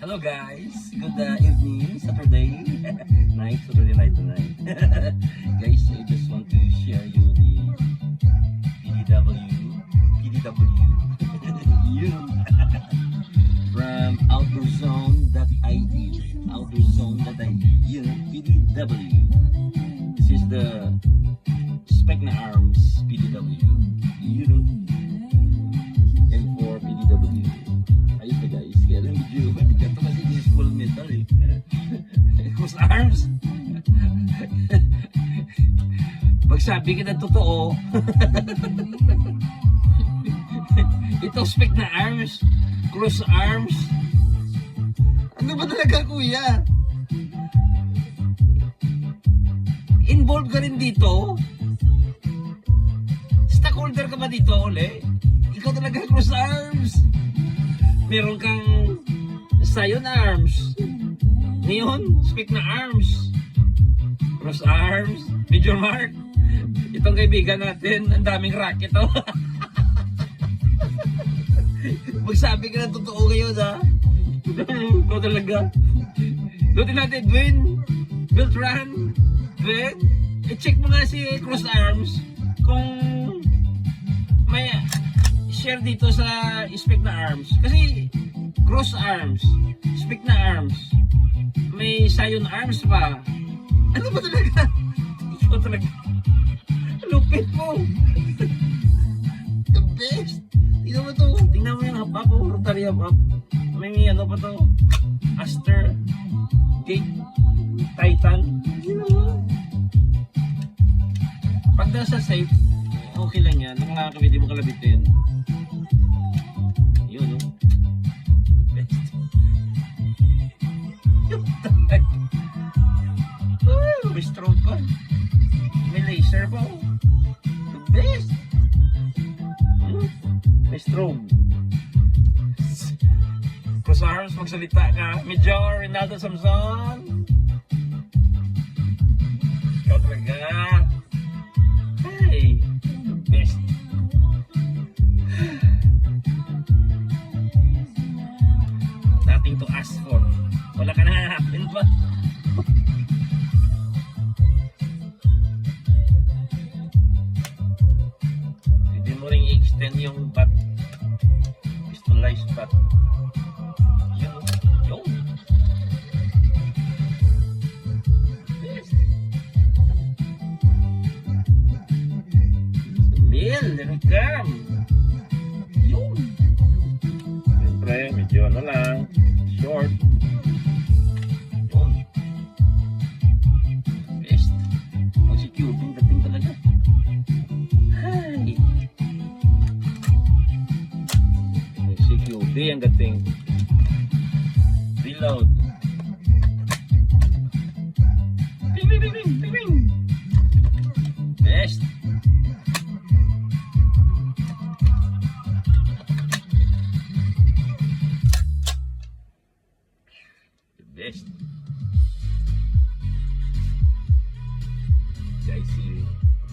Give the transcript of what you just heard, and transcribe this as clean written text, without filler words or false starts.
Hello guys, good evening, Saturday night tonight. Guys, I just want to share you the PDW you from outdoorzone.id, PDW. This is the Specna Arms PDW, and for PDW. Ayos na guys, kaya lang medyo mabigat ito kasi this full metal eh. Cross arms. Pag sabi ka na totoo, ito spec na arms, cross arms. Ano ba talaga kuya? Involved ka rin dito? Stockholder ka ba dito uli? Ikaw talaga cross arms. Meron kang Scion arms, Neon spec na arms, cross arms, Major Mark. Itong kaibigan natin, ang daming racket oh. Magsabi ka na totoo kayo ha. Ikaw talaga. Lutin natin Dwayne Beltran. Dwayne, i-check mo nga si cross arms kung may share dito sa spec na arms. Kasi cross arms, spec na arms, may Scion arms pa. Ano ba talaga? Ikaw talaga. Lupit mo. The best. Tingnan mo to. Tingnan mo yung hap-up o rotary hap-up. May ano pa to. Aster Gate Titan. Pag nasa safe, okay lang yan. Nakakabit mo kalabitin. Yun, no? The best. May strobe pa. May laser pa. The best. May strobe. Cross arms, magsalita ka. Major Rinaldo Samson. Ikaw talaga. Hey. The best. Nothing to ask for. Wala ka na happen pa. Pwede mo rin i-extend yung bat. Pistolized bat. Yun. Yun. Yes. The mill. There we come. Yun. Siyempre, medyo ano lang. Short. Yun. Best. Pag si Cubing dating talaga. Hi. Si Cubing ang dating. Reload.